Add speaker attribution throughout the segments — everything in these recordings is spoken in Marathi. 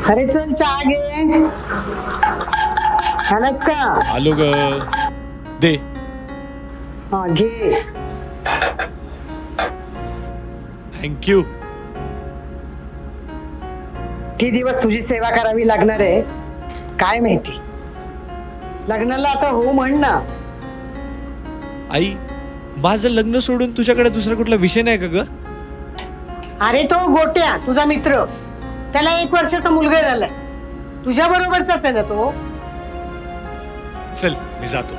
Speaker 1: अरे चल चहा घे. आलास का?
Speaker 2: आलो ग. दे.
Speaker 1: हा घे.
Speaker 2: थँक्यू.
Speaker 1: किती दिवस तुझी सेवा करावी लागणार आहे काय माहिती. लग्नाला आता हो म्हण ना.
Speaker 2: आई, माझं लग्न सोडून तुझ्याकडे दुसरा कुठला विषय नाही का ग?
Speaker 1: अरे तो गोट्या तुझा मित्र, त्याला 1 वर्षाचा मुलगा झालाय. तुझ्या बरोबरचाच आहे ना तो.
Speaker 2: चल मी जातो.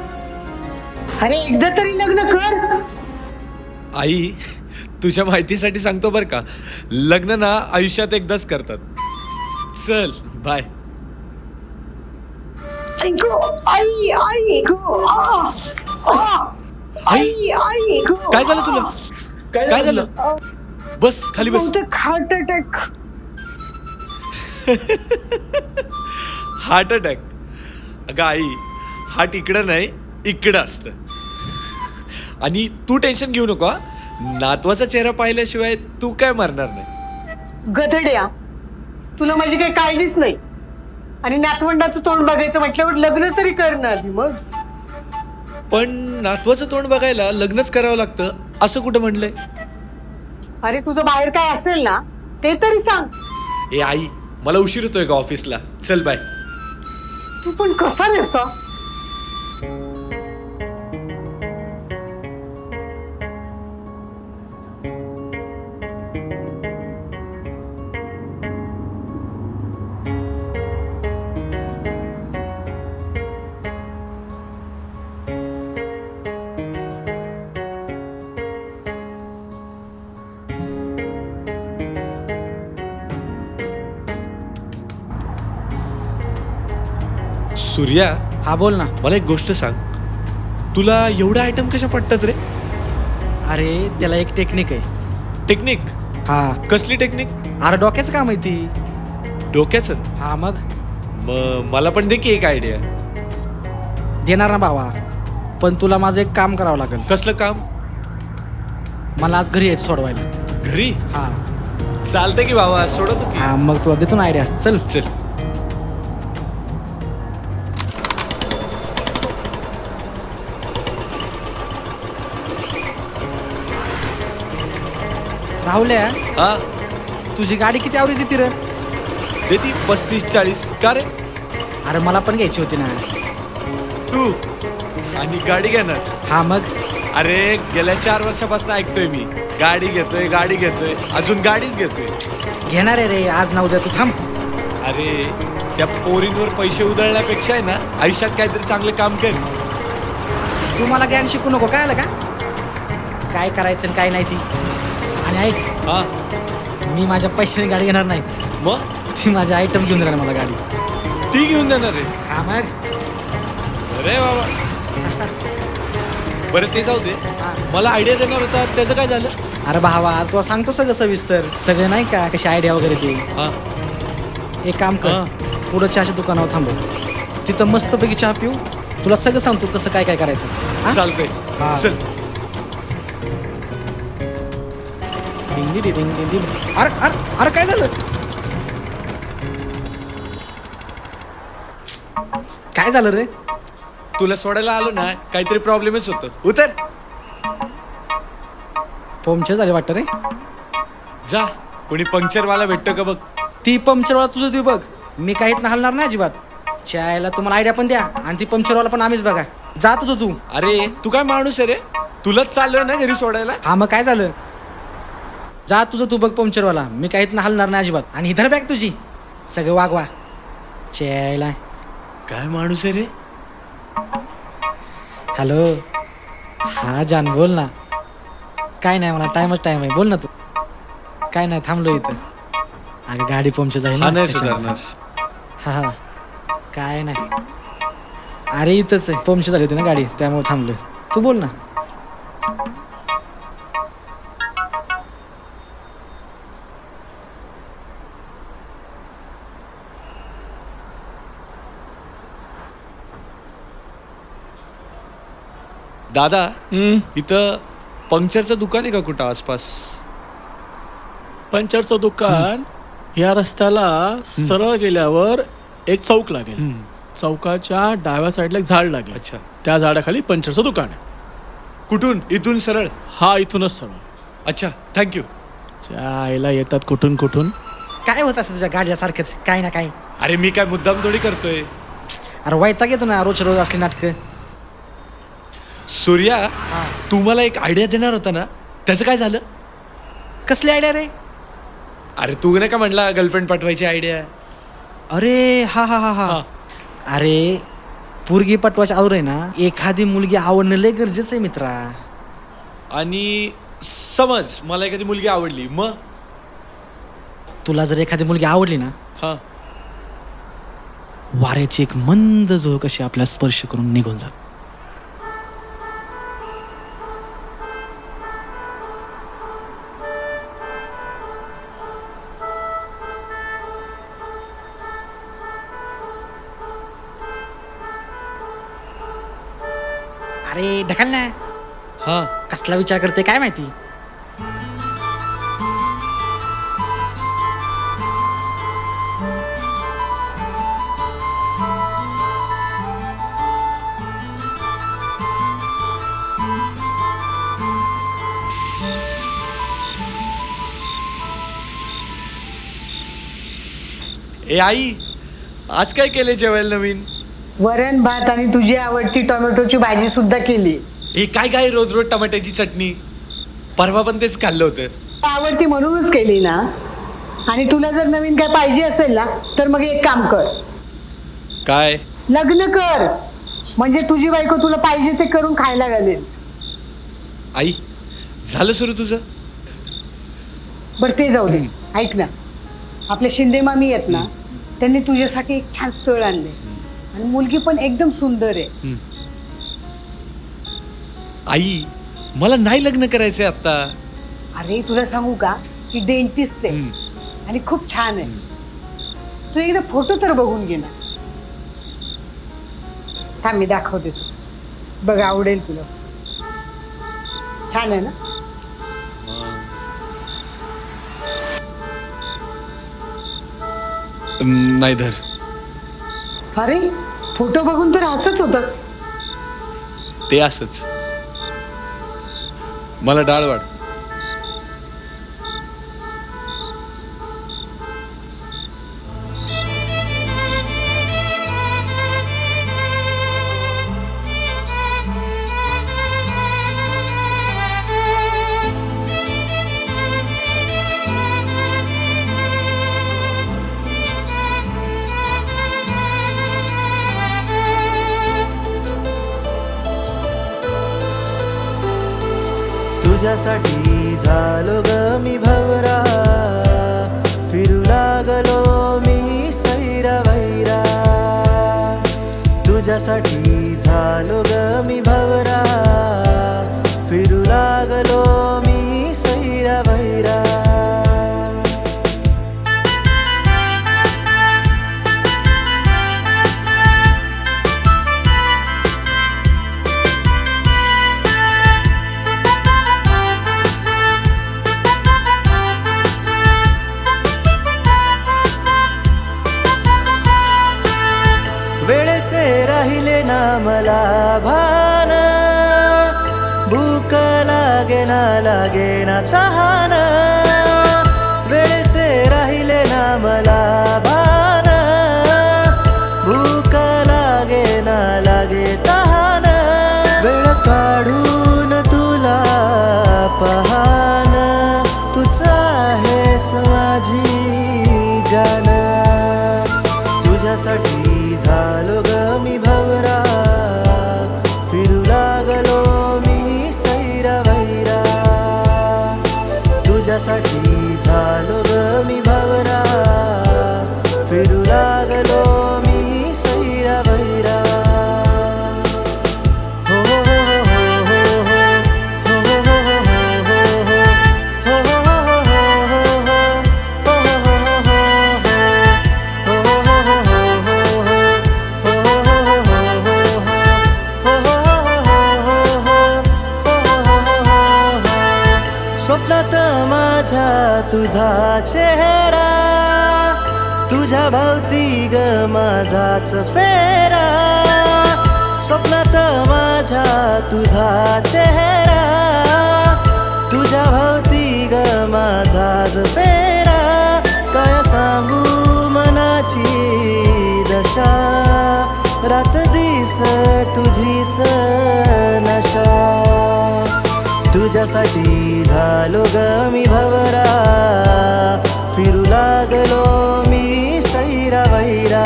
Speaker 1: अरे एकदा तरी लग्न कर.
Speaker 2: आई, तुझ्या माहितीसाठी सांगतो बर का, लग्न ना आयुष्यात एकदाच करतात. चल बाय.
Speaker 1: ऐको आई आई गो आ आ आई आई गो.
Speaker 2: काय झालं तुला? काय झालं? बस खाली बस.
Speaker 1: Heart attack.
Speaker 2: Heart attack? अगं आई, हार्ट इकडं नाही इकडं असतं. आणि तू टेन्शन घेऊ नको हा. नातवाचा चेहरा पाहिल्याशिवाय तू काय मरणार नाही.
Speaker 1: गधड्या, तुला माझी काही काळजीच नाही. आणि नातवंडाचं तोंड बघायचं म्हटल्यावर लग्न तरी कर ना आधी मग.
Speaker 2: पण नातवाचं तोंड बघायला लग्नच करावं लागतं असं कुठं म्हणलंय?
Speaker 1: अरे तुझं बाहेर काय असेल ना ते तरी सांग.
Speaker 2: ए आई, मला उशीर होतोय का ऑफिसला. चल बाय.
Speaker 1: तू पण कसा नसा.
Speaker 2: सूर्या,
Speaker 3: हा बोल ना.
Speaker 2: मला एक गोष्ट सांग. तुला एवढा आयटम कशा पडतात रे?
Speaker 3: अरे त्याला एक टेक्निक आहे.
Speaker 2: टेक्निक?
Speaker 3: हा.
Speaker 2: कसली टेक्निक?
Speaker 3: अरे डोक्याचं का माहिती?
Speaker 2: डोक्याचं?
Speaker 3: हा मग
Speaker 2: मला पण दे की एक आयडिया.
Speaker 3: देणार ना भावा, पण तुला माझं एक काम करावं लागेल.
Speaker 2: कसलं काम?
Speaker 3: मला आज घरी यायचं सोडवायला.
Speaker 2: घरी?
Speaker 3: हा
Speaker 2: चालतंय की बाबा, सोडतो की.
Speaker 3: हा मग तुला देतो ना आयडिया. चल
Speaker 2: चल.
Speaker 3: राहुल्या,
Speaker 2: हा
Speaker 3: तुझी गाडी किती आवडी देते रे?
Speaker 2: देती 35-40. का रे?
Speaker 3: अरे मला पण घ्यायची होती ना.
Speaker 2: तू आणि गाडी घेणार?
Speaker 3: हा मग
Speaker 2: अरे गेल्या 4 वर्षापासून ऐकतोय मी, गाडी घेतोय अजून गाडीच घेतोय.
Speaker 3: घेणार आहे रे, आज ना उद्या तू थांब.
Speaker 2: अरे त्या पोरींवर पैसे उधळण्यापेक्षा आहे ना आयुष्यात काहीतरी चांगलं काम कर.
Speaker 3: तू मला ज्ञान शिकू नको. काय आलं का काय करायचं आणि काय नाही ती. आणि ऐक,
Speaker 2: हा
Speaker 3: मी माझ्या पैशाने गाडी घेणार नाही.
Speaker 2: मग
Speaker 3: ती माझ्या आयटम घेऊन देणार मला गाडी.
Speaker 2: ती घेऊन देणार रे?
Speaker 3: हा मग.
Speaker 2: अरे बाबा. बरं ते जाऊ दे,
Speaker 3: हा.
Speaker 2: मला आयडिया देणार होता त्याचं काय झालं?
Speaker 3: अरे भावा, तुला सांगतो सगळं सविस्तर. सगळं नाही का कशी आयडिया वगैरे ते.
Speaker 2: हा
Speaker 3: एक काम कर, पुढं चहाच्या दुकानावर थांबव. तिथं मस्तपैकी चहा पिऊ. तुला सगळं सांगतो कसं काय काय करायचं. हा?
Speaker 2: चालतंय.
Speaker 3: हा.
Speaker 2: चल.
Speaker 3: डिंगी डिंगी डिंगी. अरे अरे अरे काय झालं? काय झालं रे?
Speaker 2: तुला सोडायला आलो ना, काहीतरी प्रॉब्लेमच होतं. उतर.
Speaker 3: पंक्चर झाले वाटतं रे.
Speaker 2: जा, कोणी पंक्चरवाला भेटतो का बघ.
Speaker 3: ती पंक्चरवाला तुझं तू बघ. मी काहीत ना हलणार नाही अजिबात. चायला तुम्हाला आयडिया पण द्या आणि ती पंक्चरवाला पण आम्हीच बघा. जा तुझं तू.
Speaker 2: अरे तू काय माणूस आहे रे? तुलाच चाललोय ना घरी सोडायला.
Speaker 3: हा मग काय झालं? जा तुझं तू बघ पंक्चरवाला. मी काहीत ना हलणार नाही अजिबात. आणि इधर बॅग तुझी सगळं वागवा. चायला
Speaker 2: काय माणूस आहे रे?
Speaker 3: हॅलो. हा जान बोल ना. काय नाही, मला टाइम आहे. बोल ना तू. काय नाही, थांबलो इथं. अगं गाडी पंक्चर झाली
Speaker 2: हा
Speaker 3: ना.
Speaker 2: नाही सुधारणार.
Speaker 3: हा हा काय नाही. अरे इथंच आहे, पंक्चर झाली होती ना गाडी, त्यामुळे थांबलो. तू बोल ना.
Speaker 2: दादा, इथं पंक्चरचं दुकान आहे का कुठं आसपास?
Speaker 4: पंक्चरचं दुकान या रस्त्याला सरळ गेल्यावर एक चौक लागेल. चौकाच्या डाव्या साईडला एक झाड लागेल.
Speaker 2: अच्छा.
Speaker 4: त्या झाडाखाली पंक्चरचं दुकान आहे.
Speaker 2: कुठून? इथून सरळ?
Speaker 4: हा, इथूनच सरळ.
Speaker 2: अच्छा, थँक्यू.
Speaker 4: त्या आईला येतात कुठून कुठून.
Speaker 3: काय होत असं तुझ्या गाडीच्या सारखंच काय ना काय.
Speaker 2: अरे मी काय मुद्दाम थोडी करतोय.
Speaker 3: अरे वैताग येतो ना रोज रोज असली नाटकं.
Speaker 2: सूर्या, तू मला एक आयडिया देणार होता ना, त्याचं काय झालं?
Speaker 3: कसली आयडिया रे?
Speaker 2: अरे तू नाही का म्हणला गर्लफ्रेंड पाठवायची आयडिया?
Speaker 3: अरे हा हा हा हा. अरे पोरगी पटवायच्या आवर आहे ना, एखादी मुलगी आवडणं लय गरजेचं आहे मित्रा.
Speaker 2: आणि समज मला एखादी मुलगी आवडली, मग?
Speaker 3: तुला जर एखादी मुलगी आवडली ना,
Speaker 2: हा.
Speaker 3: वाऱ्याची एक मंद झोक अशी आपल्या स्पर्श करून निघून जात. अरे ढकल ना.
Speaker 2: हा.
Speaker 3: कसला विचार करते काय माहिती.
Speaker 2: ए आई, आज काय केले जेवायला नवीन?
Speaker 1: वरण भात आणि तुझी आवडती टोमॅटोची भाजी सुद्धा केली.
Speaker 2: हे काय काय रोज रोज टमाट्याची चटणी? परवा पण तेच खाल्लं होतं.
Speaker 1: आवडती म्हणूनच केली ना. आणि तुला जर नवीन काय पाहिजे असेल ना, तर मग एक काम कर,
Speaker 2: काय?
Speaker 1: लग्न कर. म्हणजे तुझी बायको तुला पाहिजे ते करून खायला घालेल.
Speaker 2: आई, झालं सुरू तुझं?
Speaker 1: बरं ते जाऊ दे. ऐक ना, आपले शिंदे मामी आहेत ना, त्यांनी तुझ्यासाठी एक छान स्थळ आणले आणि मुलगी पण एकदम सुंदर आहे.
Speaker 2: आई, मला नाही लग्न करायचंय आता.
Speaker 1: अरे तुला सांगू का, ती डेंटिस्ट आहे आणि खूप छान आहे. तू एकदा फोटो तर बघून घे ना. थांब मी दाखवते तुला, बघ आवडेल तुला. छान आहे ना.
Speaker 2: नाही धर.
Speaker 1: अरे फोटो बघून तर हसत होतास.
Speaker 2: ते असंच. मला डाळ वाढ.
Speaker 5: तुझ्यासाठी झालो ग मी भवरा, फिरू लागलो मी सैरा वैरा. तुझ्यासाठी झालो ग मी भवरा, फिरू लागलो मी सैरा वैरा. वेळेचे राहिले ना मला भान, भूक लागे ना तहान. वेळेचे राहिले ना मला भान, भूक लागे तहान. वेळ काढून तुला पहान, तूच आहेस माझी जान. तुझ्यासाठी झालो ग मी भवरा, फिरू लागलो मी सैरा वैरा. तुझ्यासाठी झालो ग मी भवरा, फिरू लागलो मी सैरा वैरा. हो हो हो हो हो स्वप्नात स्वप्नात माझ्या तुझा चेहरा, तुझ्या भोवती ग माझाच फेरा. स्वप्नात माझ्या तुझा चेहरा, तुझ्या भोवती ग माझाच फेरा. काय सांगू मनाची दशा, रात दिस तुझीच नशा. तुझ्यासाठी झालो ग मी भवरा, फिरू लागलो मी सैरा वैरा.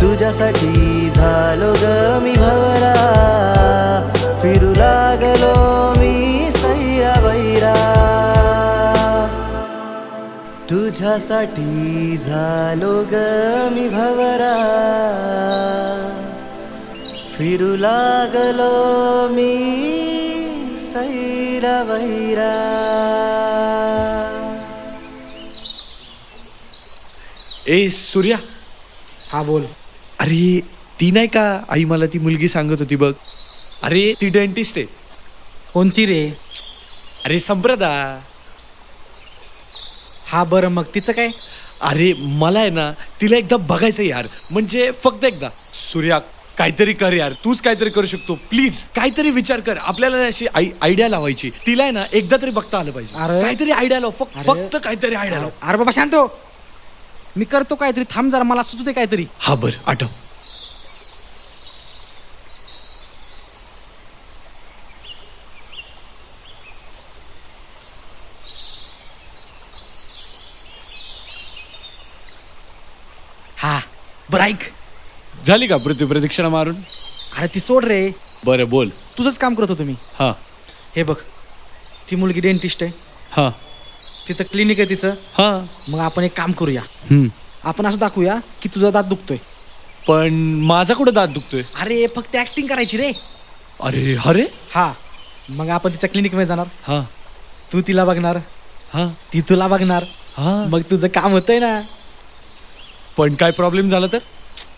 Speaker 5: तुझ्यासाठी झालो ग मी भवरा, फिरू लागलो मी सैरा वैरा. तुझ्यासाठी झालो ग मी भवरा, फिरू लागलो मी सैरा वैरा.
Speaker 2: ए सूर्या,
Speaker 3: हा बोल.
Speaker 2: अरे ती नाही का आई मला ती मुलगी सांगत होती बघ. अरे ती डेंटिस्ट आहे.
Speaker 3: कोणती रे?
Speaker 2: अरे संप्रदा.
Speaker 3: हा बरं, मग तिचं काय?
Speaker 2: अरे मला आहे ना तिला एकदा बघायचं यार, म्हणजे फक्त एकदा. सूर्या काहीतरी कर यार, तूच काहीतरी करू शकतो. प्लीज काहीतरी विचार कर. आपल्याला ना अशी आयडिया लावायची. तिला आहे ना एकदा तरी बघता आलं पाहिजे.
Speaker 3: अरे.
Speaker 2: काहीतरी आयडिया लाव,
Speaker 3: अरे.
Speaker 2: फक्त काहीतरी आयडिया लाव.
Speaker 3: अरे बाबा शांत हो. मी करतो काहीतरी, थांब जरा, मला सुचू दे काहीतरी.
Speaker 2: हा बर, आठव.
Speaker 3: हा बरं, ऐक.
Speaker 2: झाली का पृथ्वी प्रदक्षिणा मारून?
Speaker 3: अरे ती सोड रे,
Speaker 2: बरं बोल.
Speaker 3: तुझंच काम करत होतो मी.
Speaker 2: हा
Speaker 3: हे बघ, ती मुलगी डेंटिस्ट आहे,
Speaker 2: हा
Speaker 3: तिथं क्लिनिक आहे तिचं.
Speaker 2: हा.
Speaker 3: मग आपण एक काम करूया,
Speaker 2: हम्म.
Speaker 3: आपण असं दाखवूया की तुझा दात दुखतोय.
Speaker 2: पण माझा कुठं दात दुखतोय?
Speaker 3: अरे फक्त ऍक्टिंग करायची रे.
Speaker 2: अरे अरे.
Speaker 3: हा, मग आपण तिच्या क्लिनिकमध्ये जाणार,
Speaker 2: हा
Speaker 3: तू तिला बघणार,
Speaker 2: हा
Speaker 3: ती तुला बघणार.
Speaker 2: हा.
Speaker 3: मग तुझं काम होतंय ना.
Speaker 2: पण काय प्रॉब्लेम झाला तर?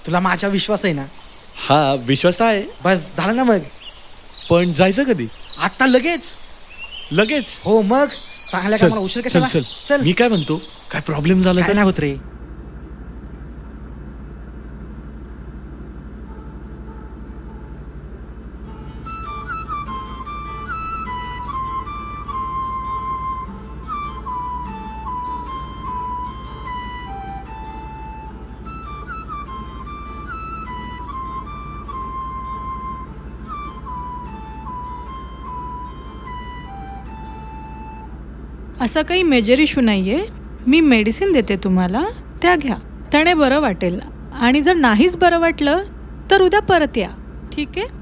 Speaker 3: तुला माझा विश्वास आहे ना.
Speaker 2: हा विश्वास आहे.
Speaker 3: बस झालं ना मग.
Speaker 2: पण जायचं कधी?
Speaker 3: आता लगेच.
Speaker 2: लगेच?
Speaker 3: हो मग, चांगल्या कामाला उशीर
Speaker 2: चल
Speaker 3: कशाला.
Speaker 2: चल चल. मी काय म्हणतो, काय प्रॉब्लेम झाला
Speaker 3: काय
Speaker 2: तर?
Speaker 3: नाही होत रे.
Speaker 6: असा काही मेजर इश्यू नाही आहे. मी मेडिसिन देते तुम्हाला, त्या घ्या, त्याने बरं वाटेल. आणि जर नाहीच बरं वाटलं तर उद्या परत या, ठीक आहे?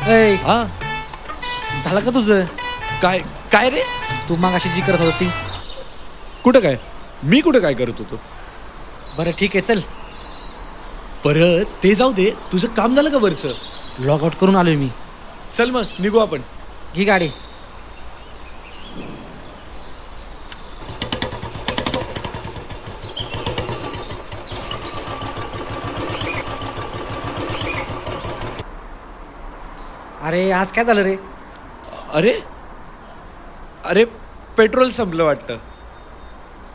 Speaker 3: ऐ,
Speaker 2: हा
Speaker 3: झालं का तुझं?
Speaker 2: काय काय रे?
Speaker 3: तू मागाशी जी करत होती.
Speaker 2: कुठं काय? मी कुठं काय करत होतो?
Speaker 3: बरं ठीक आहे, चल.
Speaker 2: परत ते जाऊ दे, तुझं काम झालं का वरचं?
Speaker 3: लॉग आउट करून आलोय मी.
Speaker 2: चल मग निघू आपण.
Speaker 3: घे गाडी. अरे आज काय झालं रे?
Speaker 2: अरे अरे पेट्रोल संपलं वाटतं.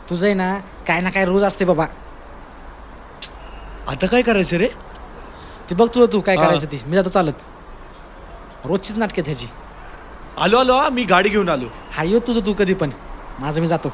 Speaker 3: तुझं आहे ना काय ना काय रोज असते बाबा.
Speaker 2: आता काय करायचं रे?
Speaker 3: ते बघ तुझं, तू काय
Speaker 2: हा.
Speaker 3: करायचं ती, मी जातो चालत. रोजचीच नाटके त्याची.
Speaker 2: आलो आलो हा, मी गाडी घेऊन आलो.
Speaker 3: हा येऊ तुझं तू कधी पण, माझं मी जातो.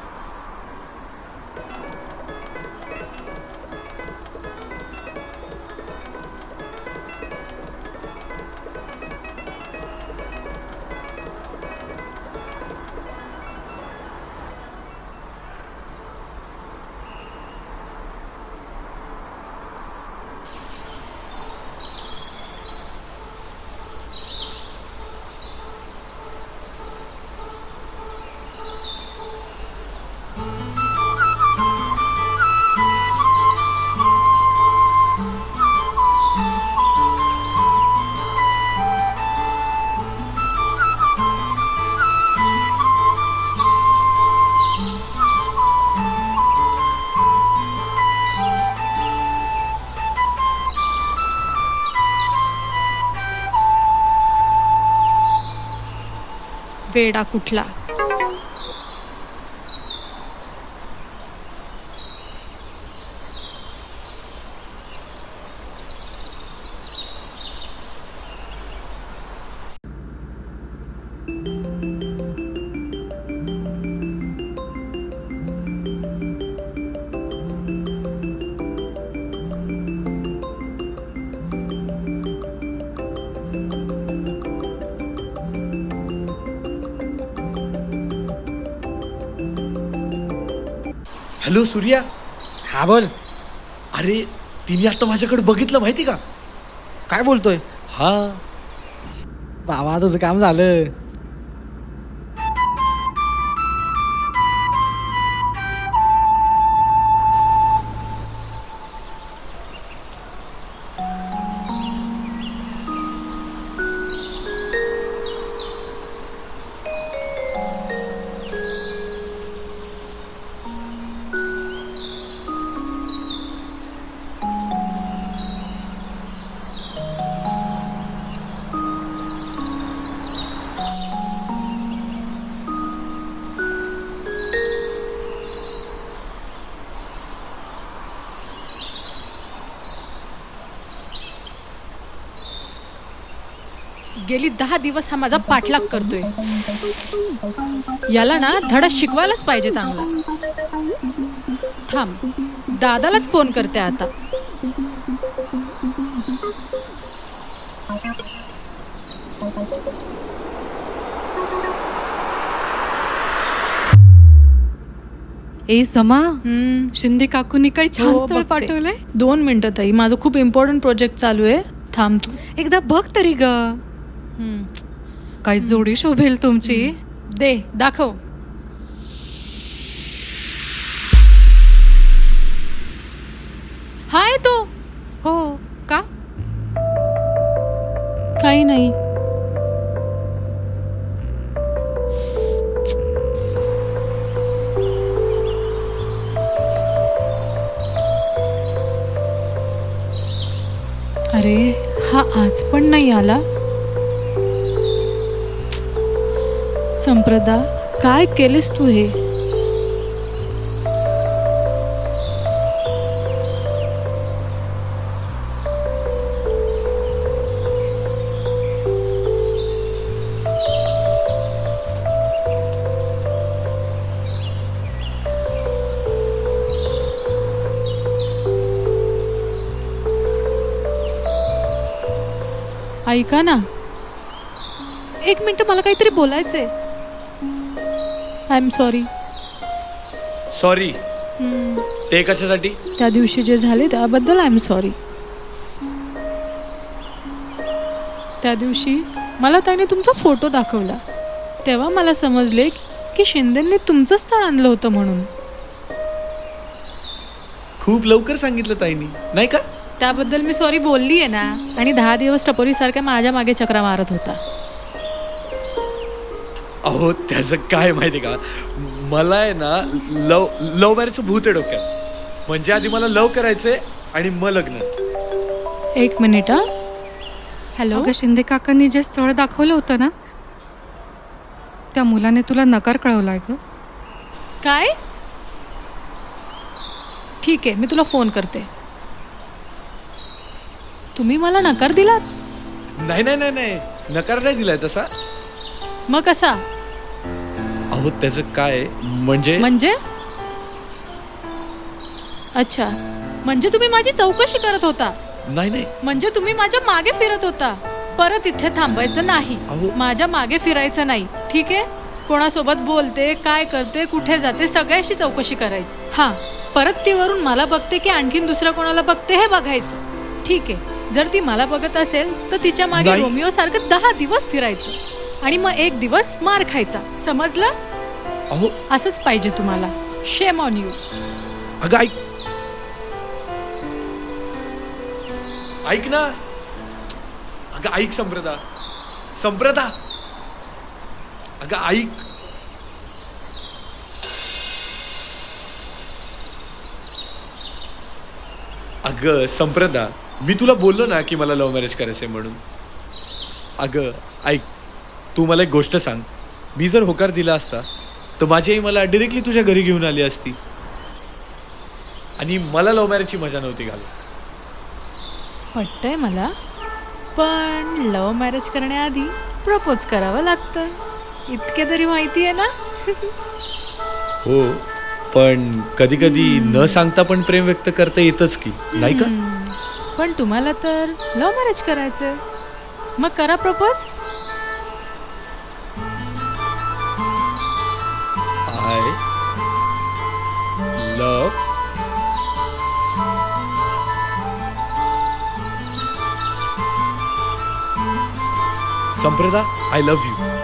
Speaker 6: वेडा कुठला.
Speaker 2: हॅलो सूर्या.
Speaker 3: हा बोल.
Speaker 2: अरे तिने आता माझ्याकडे बघितलं माहिती का?
Speaker 3: काय बोलतोय?
Speaker 2: हा.
Speaker 3: बाबा तुझं काम झालं.
Speaker 6: गेली 10 दिवस हा माझा पाठलाग करतोय. याला ना धडा शिकवायलाच पाहिजे चांगला. थांब, दादालाच फोन करते आता.
Speaker 7: ए समा,
Speaker 6: हम्म.
Speaker 7: शिंदे काकूंनी काही छान
Speaker 6: हो,
Speaker 7: स्थळ
Speaker 6: बघते.
Speaker 7: पाठवलंय.
Speaker 6: 2 मिनिटं ताई, माझं खूप इम्पॉर्टंट प्रोजेक्ट चालू आहे. थांब तू.
Speaker 7: एकदा बघ तरी ग.
Speaker 6: हम्म.
Speaker 7: काही जोडी शोभेल तुमची.
Speaker 6: दे, दाखव. हाय तो.
Speaker 7: हो का?
Speaker 6: काही नाही. अरे हा आज पण नाही आला. संप्रदा, काय केलेस तू हे? ऐका ना, 1 मिनिट, मला काहीतरी बोलायचंय. I am sorry.
Speaker 2: सॉरी. ते कशासाठी?
Speaker 6: त्या दिवशी जे झाले त्याबद्दल आय एम सॉरी. त्या दिवशी मला त्याने तुमचा फोटो दाखवला, तेव्हा मला समजले की शिंदेंनी तुमचं स्थळ आणलं होतं म्हणून.
Speaker 2: खूप लवकर सांगितलं ताईनी, नाही का?
Speaker 6: त्याबद्दल मी सॉरी बोलली आहे ना. आणि 10 दिवस टपोरीसारख्या माझ्या मागे चक्रा मारत होता.
Speaker 2: अहो त्याचं काय माहिती का, मला आहे ना लव मॅरेजचं भूत आहे डोक्यात. म्हणजे आधी मला लव करायचंय आणि मग लग्न.
Speaker 6: 1 मिनिट. हा. हॅलो.
Speaker 7: अगं शिंदे काकांनी जे स्थळ दाखवलं होतं ना, त्या मुलाने तुला नकार कळवलाय ग.
Speaker 6: काय? ठीक आहे, मी तुला फोन करते. तुम्ही मला नकार दिलात?
Speaker 2: नाही नाही नाही नाही, नकार नाही दिलाय तसा.
Speaker 6: मग कसा?
Speaker 2: अहो त्याचं काय म्हणजे
Speaker 6: म्हणजे? अच्छा, म्हणजे तुम्ही माझी चौकशी करत होता.
Speaker 2: नाही नाही.
Speaker 6: म्हणजे तुम्ही माझ्या मागे फिरत होता. परत इथे थांबायचं नाही.
Speaker 2: अहो.
Speaker 6: माझ्या मागे फिरायचं नाही. ठीक आहे? कोणासोबत बोलते, काय करते, कुठे जाते, सगळ्याशी चौकशी करायची. हां, परत ती वरून मला बघते की आणखीन दुसऱ्या कोणाला बघते हे बघायचं. ठीक आहे, जर ती मला बघत असेल तर तिच्या मागे
Speaker 2: नाही.
Speaker 6: रोमिओ सारखं 10 दिवस फिरायचं आणि मग 1 दिवस मार खायचा. समजलं?
Speaker 2: अहो
Speaker 6: असंच पाहिजे तुम्हाला. Shame on you.
Speaker 2: अगं ऐक, ऐक ना. अगं ऐक संप्रदा, संप्रदा, अगं ऐक. अगं संप्रदा, मी तुला बोललो ना की मला लव्ह मॅरेज करायचंय म्हणून. अगं ऐक, तू मला एक गोष्ट सांग. मी जर होकार दिला असता तर माझी आई मला डिरेक्टली तुझ्या घरी घेऊन आली असती आणि मला लव्ह मॅरेजची मजा नव्हती घालत.
Speaker 6: वाटतंय मला, पण लव्ह मॅरेज करण्याआधी प्रपोज करावं लागतं, इतके तरी माहिती आहे ना.
Speaker 2: हो, पण कधी कधी न सांगता पण प्रेम व्यक्त करता येतच की, नाही का?
Speaker 6: पण तुम्हाला तर लव्ह मॅरेज करायचंय, मग करा propose.
Speaker 2: I love Samprada, I love you.